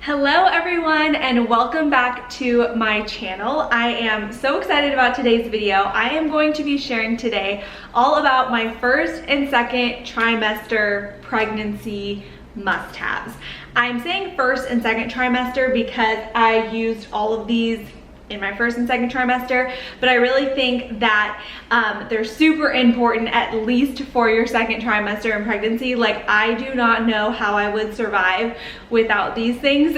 Hello everyone and welcome back to my channel. I am so excited about today's video. I am going to be sharing today all about my first and second trimester pregnancy must-haves. I'm saying first and second trimester because I used all of these in my first and second trimester, but I really think that they're super important, at least for your second trimester in pregnancy. Like, I do not know how I would survive without these things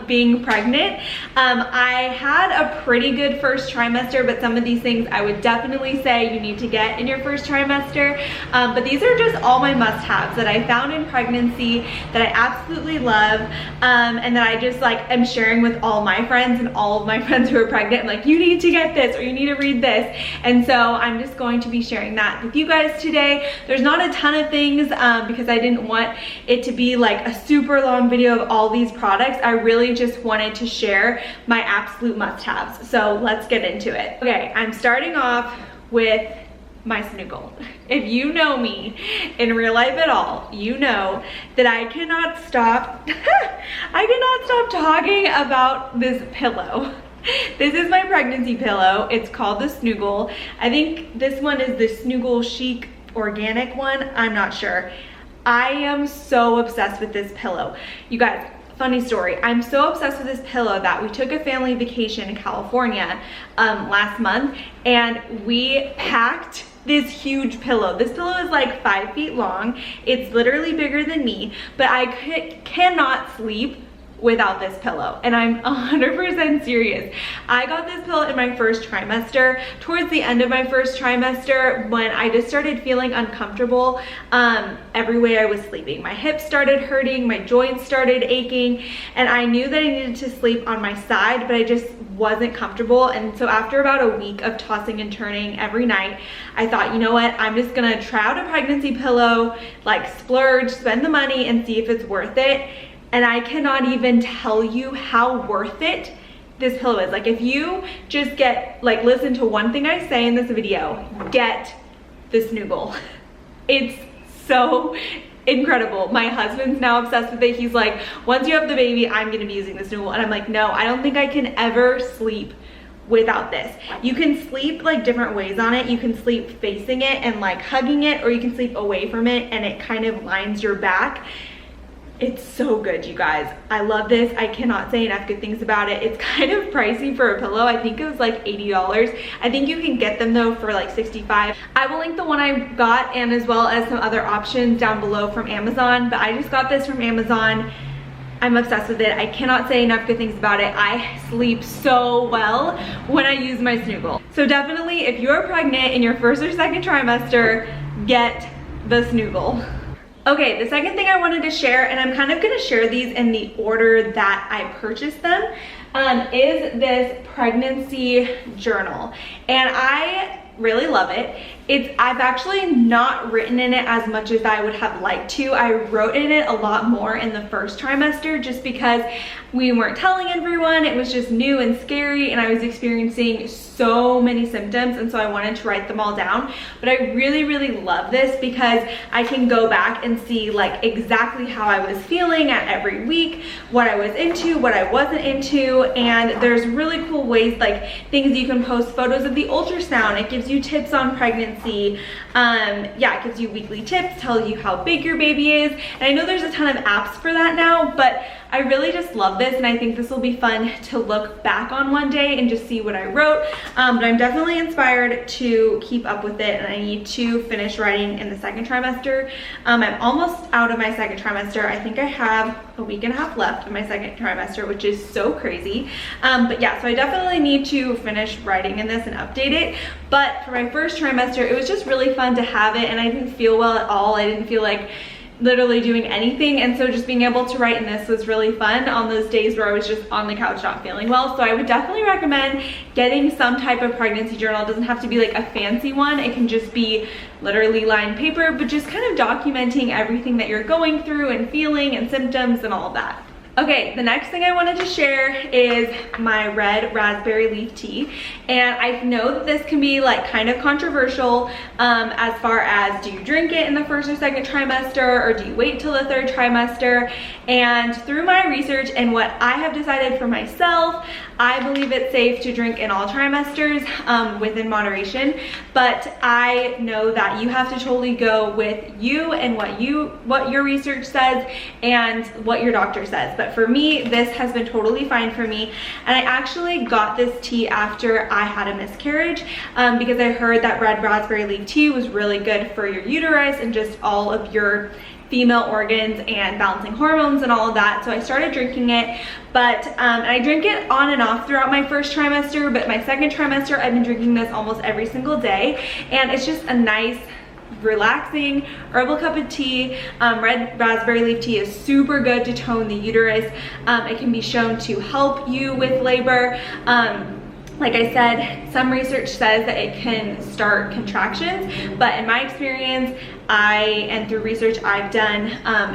being pregnant. I had a pretty good first trimester, but some of these things I would definitely say you need to get in your first trimester. But these are just all my must-haves that I found in pregnancy that I absolutely love, and that I just am sharing with all my friends and all of my friends who are pregnant. I'm like, you need to get this or you need to read this. And so I'm just going to be sharing that with you guys today. There's not a ton of things because I didn't want it to be like a super long video of all these products. I really just wanted to share my absolute must-haves. So let's get into it. Okay, I'm starting off with my snuggle. If you know me in real life at all, you know that I cannot stop I cannot stop talking about this pillow. This is my pregnancy pillow. It's called the Snuggle. I think this one is the Snuggle Chic organic one. I'm not sure. I am so obsessed with this pillow. You guys, funny story. I'm so obsessed with this pillow that we took a family vacation in California last month, and we packed this huge pillow. This pillow is like 5 feet long. It's literally bigger than me, but I cannot sleep without this pillow, and I'm 100% serious. I got this pillow in my first trimester, towards the end of my first trimester, when I just started feeling uncomfortable every way I was sleeping. My hips started hurting, my joints started aching, and I knew that I needed to sleep on my side, but I just wasn't comfortable. And so after about a week of tossing and turning every night, I thought, you know what, I'm just gonna try out a pregnancy pillow, like splurge, spend the money, and see if it's worth it. And I cannot even tell you how worth it this pillow is. Like, if you just listen to one thing I say in this video, get the Snuggle. It's so incredible. My husband's now obsessed with it. He's like, once you have the baby, I'm gonna be using the Snuggle. And I'm like, no, I don't think I can ever sleep without this. You can sleep like different ways on it. You can sleep facing it and like hugging it, or you can sleep away from it and it kind of lines your back. It's so good, you guys. I love this. I cannot say enough good things about it. It's kind of pricey for a pillow. I think it was like $80. I think you can get them though for like $65. I will link the one I got, and as well as some other options down below from Amazon, but I just got this from Amazon. I'm obsessed with it. I cannot say enough good things about it. I sleep so well when I use my Snuggle. So definitely, if you're pregnant in your first or second trimester, get the Snuggle. Okay, the second thing I wanted to share, and I'm kind of gonna share these in the order that I purchased them, is this pregnancy journal. And I really love it. I've actually not written in it as much as I would have liked to. I wrote in it a lot more in the first trimester just because we weren't telling everyone. It was just new and scary, and I was experiencing so many symptoms, and so I wanted to write them all down. But I really, really love this because I can go back and see like exactly how I was feeling at every week, what I was into, what I wasn't into, and there's really cool ways, like things you can post photos of the ultrasound. It gives you tips on pregnancy. Yeah, it gives you weekly tips, tells you how big your baby is. And I know there's a ton of apps for that now, but I really just love this, and I think this will be fun to look back on one day and just see what I wrote. But I'm definitely inspired to keep up with it, and I need to finish writing in the second trimester. I'm almost out of my second trimester. I think I have a week and a half left of my second trimester, which is so crazy. But yeah, so I definitely need to finish writing in this and update it. But for my first trimester, it was just really fun to have it, and I didn't feel well at all. I didn't feel like literally doing anything, and so just being able to write in this was really fun on those days where I was just on the couch not feeling well. So I would definitely recommend getting some type of pregnancy journal. It doesn't have to be like a fancy one. It can just be literally lined paper, but just kind of documenting everything that you're going through and feeling and symptoms and all of that. Okay, the next thing I wanted to share is my red raspberry leaf tea. And I know that this can be like kind of controversial as far as, do you drink it in the first or second trimester, or do you wait till the third trimester? And through my research and what I have decided for myself, I believe it's safe to drink in all trimesters within moderation. But I know that you have to totally go with you and what your research says and what your doctor says. But for me, this has been totally fine for me. And I actually got this tea after I had a miscarriage because I heard that red raspberry leaf tea was really good for your uterus and just all of your female organs and balancing hormones and all of that. So I started drinking it, but I drink it on and off throughout my first trimester, but my second trimester, I've been drinking this almost every single day. And it's just a nice, relaxing herbal cup of tea. Red raspberry leaf tea is super good to tone the uterus. It can be shown to help you with labor. Like I said, some research says that it can start contractions, but in my experience, and through research I've done,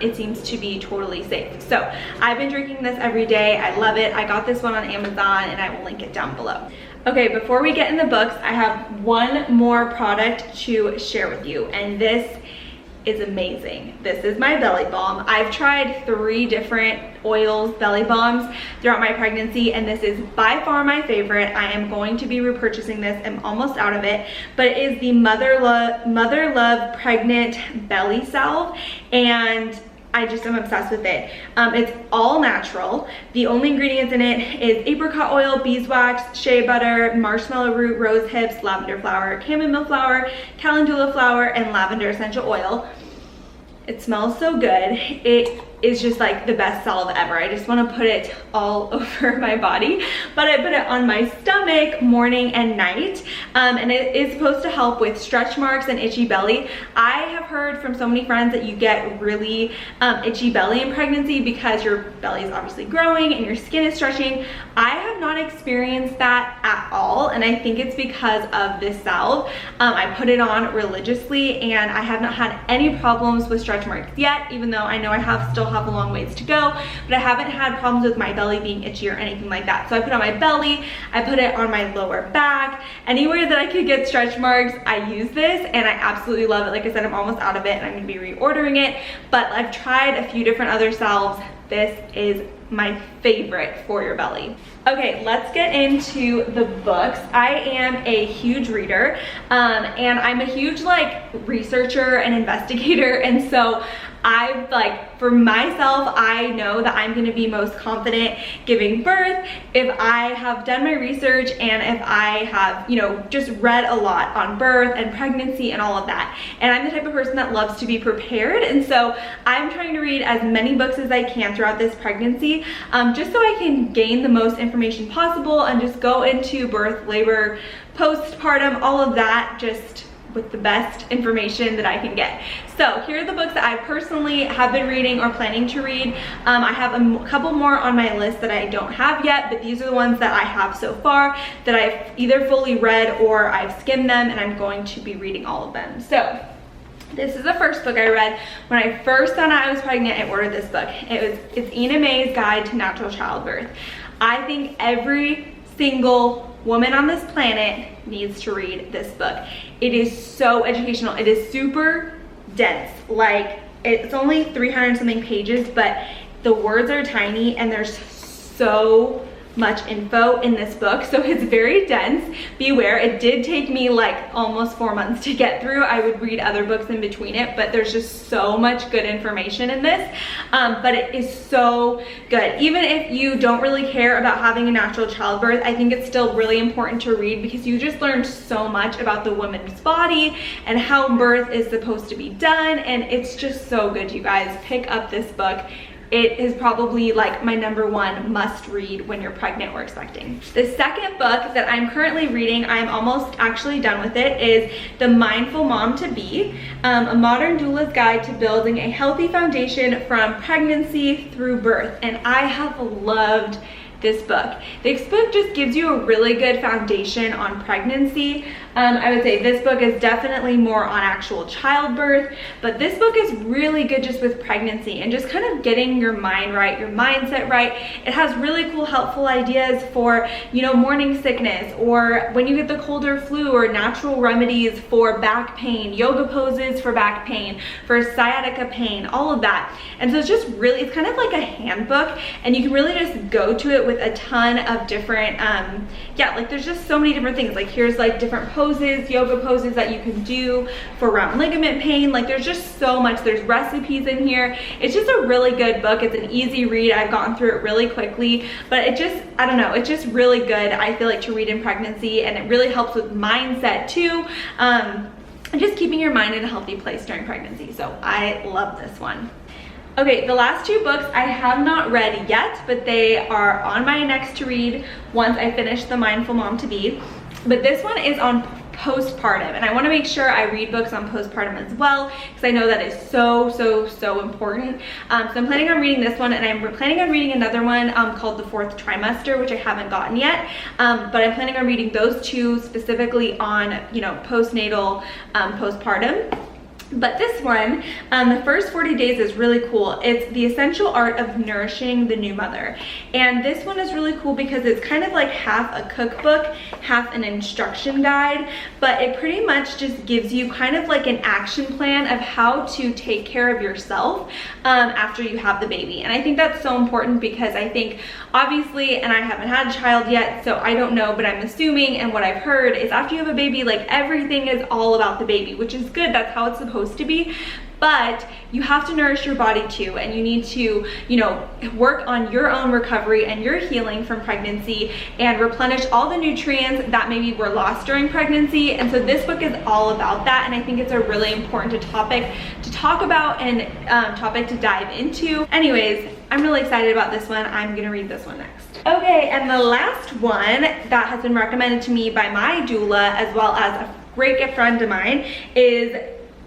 it seems to be totally safe. So I've been drinking this every day. I love it. I got this one on Amazon and I will link it down below. Okay, before we get in the books, I have one more product to share with you, and this is amazing. This is my belly balm. I've tried 3 different oils, belly balms throughout my pregnancy, and this is by far my favorite. I am going to be repurchasing this. I'm almost out of it, but it is the Mother Love Pregnant Belly Salve, and I just am obsessed with it. It's all natural. The only ingredients in it is apricot oil, beeswax, shea butter, marshmallow root, rose hips, lavender flower, chamomile flower, calendula flower, and lavender essential oil. It smells so good. It is just like the best salve ever. I just want to put it all over my body, but I put it on my stomach morning and night, and it is supposed to help with stretch marks and itchy belly. I have heard from so many friends that you get really itchy belly in pregnancy because your belly is obviously growing and your skin is stretching. I have not experienced that at all, and I think it's because of this salve. I put it on religiously and I have not had any problems with stretch marks yet, even though I know I still have a long ways to go, but I haven't had problems with my belly being itchy or anything like that. So I put it on my belly, I put it on my lower back, anywhere that I could get stretch marks, I use this, and I absolutely love it. Like I said, I'm almost out of it and I'm gonna be reordering it, but I've tried a few different other salves. This is my favorite for your belly. Okay, let's get into the books. I am a huge reader, and I'm a huge researcher and investigator, and so for myself, I know that I'm gonna be most confident giving birth if I have done my research and if I have, just read a lot on birth and pregnancy and all of that. And I'm the type of person that loves to be prepared, and so I'm trying to read as many books as I can throughout this pregnancy, just so I can gain the most information possible and just go into birth, labor, postpartum, all of that, just with the best information that I can get. So here are the books that I personally have been reading or planning to read. I have a couple more on my list that I don't have yet, but these are the ones that I have so far that I've either fully read or I've skimmed them, and I'm going to be reading all of them. So this is the first book I read. When I first found out I was pregnant, I ordered this book. It's Ina May's Guide to Natural Childbirth. I think every single woman on this planet needs to read this book. It is so educational. It is super dense. It's only 300 something pages, but the words are tiny and there's so much info in this book, so it's very dense. Beware, it did take me almost 4 months to get through. I would read other books in between it, but there's just so much good information in this. But it is so good. Even if you don't really care about having a natural childbirth, I think it's still really important to read because you just learn so much about the woman's body and how birth is supposed to be done, and it's just so good. You guys, pick up this book. It is probably my #1 must read when you're pregnant or expecting. The second book that I'm currently reading, I'm almost actually done with it, is The Mindful Mom to Be, a modern doula's guide to building a healthy foundation from pregnancy through birth. And I have loved this book. This book just gives you a really good foundation on pregnancy. I would say this book is definitely more on actual childbirth, but this book is really good just with pregnancy and just kind of getting your mind right, your mindset right. It has really cool, helpful ideas for, you know, morning sickness, or when you get the cold or flu, or natural remedies for back pain, yoga poses for back pain, for sciatica pain, all of that. And so it's just really, it's kind of like a handbook, and you can really just go to it with a ton of different, yeah, like there's just so many different things. Like here's like different poses, yoga poses that you can do for round ligament pain. Like there's just so much. There's recipes in here. It's just a really good book. It's an easy read. I've gotten through it really quickly, but it just, I don't know, it's just really good, I feel like, to read in pregnancy, and it really helps with mindset too. And just keeping your mind in a healthy place during pregnancy. So I love this one. Okay, the last two books I have not read yet, but they are on my next to read once I finish The Mindful Mom to Be. But this one is on postpartum, and I want to make sure I read books on postpartum as well, because I know that is so important. So I'm planning on reading this one, and I'm planning on reading another one called The Fourth Trimester, which I haven't gotten yet, but I'm planning on reading those two specifically on, you know, postnatal, postpartum. But this one, the first 40 days is really cool. It's the essential art of nourishing the new mother. And this one is really cool because it's kind of like half a cookbook, half an instruction guide, but it pretty much just gives you kind of like an action plan of how to take care of yourself after you have the baby. And I think that's so important because I think, obviously, and I haven't had a child yet, so I don't know, but I'm assuming, and what I've heard is after you have a baby, like everything is all about the baby, which is good. That's how it's supposed to be. But you have to nourish your body too, and you need to, you know, work on your own recovery and your healing from pregnancy and replenish all the nutrients that maybe were lost during pregnancy. And so this book is all about that, and I think it's a really important topic to talk about and topic to dive into. Anyways, I'm really excited about this one. I'm gonna read this one next. Okay, and the last one that has been recommended to me by my doula, as well as a great friend of mine, is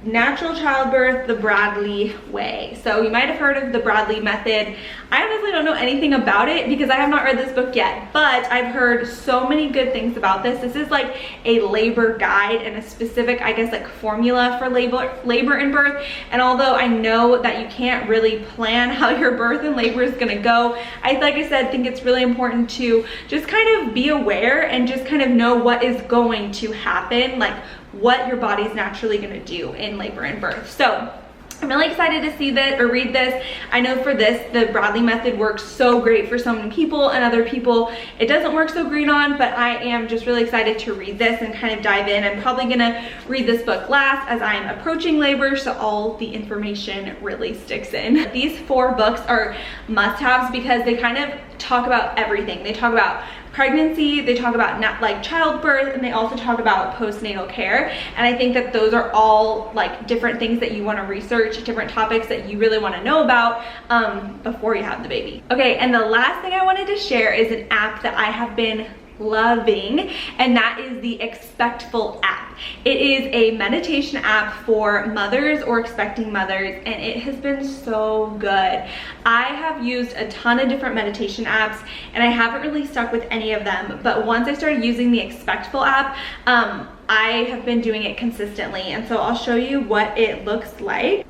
Natural Childbirth, the Bradley Way. So you might have heard of the Bradley method. I honestly don't know anything about it because I have not read this book yet, but I've heard so many good things about this. This is like a labor guide and a specific, I guess, like formula for labor and birth. And although I know that you can't really plan how your birth and labor is gonna go, like I said, think it's really important to just kind of be aware and just kind of know what is going to happen, like what your body's naturally gonna do in labor and birth. So I'm really excited to see this or read this. I know for this, the Bradley method works so great for so many people, and other people it doesn't work so great on, but I am just really excited to read this and kind of dive in. I'm probably gonna read this book last as I'm approaching labor, so all the information really sticks in. These 4 books are must-haves because they kind of talk about everything. They talk about pregnancy, they talk about like childbirth, and they also talk about postnatal care. And I think that those are all like different things that you want to research, different topics that you really want to know about before you have the baby. Okay, and the last thing I wanted to share is an app that I have been loving, and that is the Expectable app. It is a meditation app for mothers or expecting mothers, and it has been so good. I have used a ton of different meditation apps, and I haven't really stuck with any of them, but once I started using the Expectable app, I have been doing it consistently, and so I'll show you what it looks like.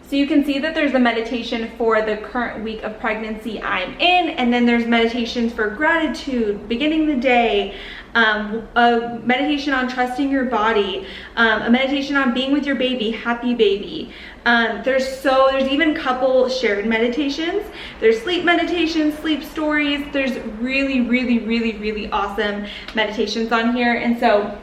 So you can see that there's a meditation for the current week of pregnancy I'm in, and then there's meditations for gratitude, beginning the day, a meditation on trusting your body, a meditation on being with your baby, happy baby. There's even a couple shared meditations. There's sleep meditations, sleep stories. There's really awesome meditations on here, and so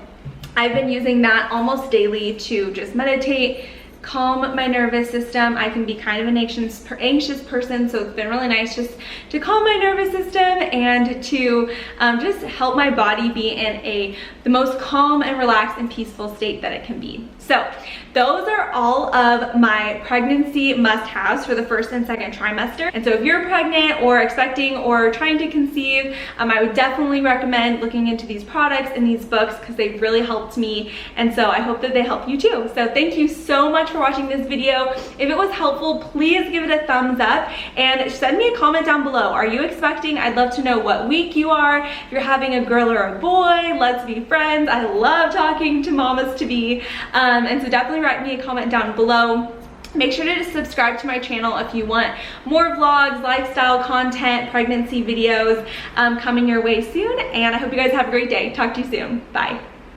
I've been using that almost daily to just meditate, calm my nervous system. I can be kind of an anxious person, so it's been really nice just to calm my nervous system and to just help my body be in the most calm and relaxed and peaceful state that it can be. So those are all of my pregnancy must-haves for the first and second trimester. And so if you're pregnant or expecting or trying to conceive, I would definitely recommend looking into these products and these books because they've really helped me. And so I hope that they help you too. So thank you so much for watching this video. If it was helpful, please give it a thumbs up and send me a comment down below. Are you expecting? I'd love to know what week you are. If you're having a girl or a boy, let's be friends. I love talking to mamas to be. And so definitely write me a comment down below. Make sure to subscribe to my channel if you want more vlogs, lifestyle content, pregnancy videos coming your way soon. And I hope you guys have a great day. Talk to you soon. Bye.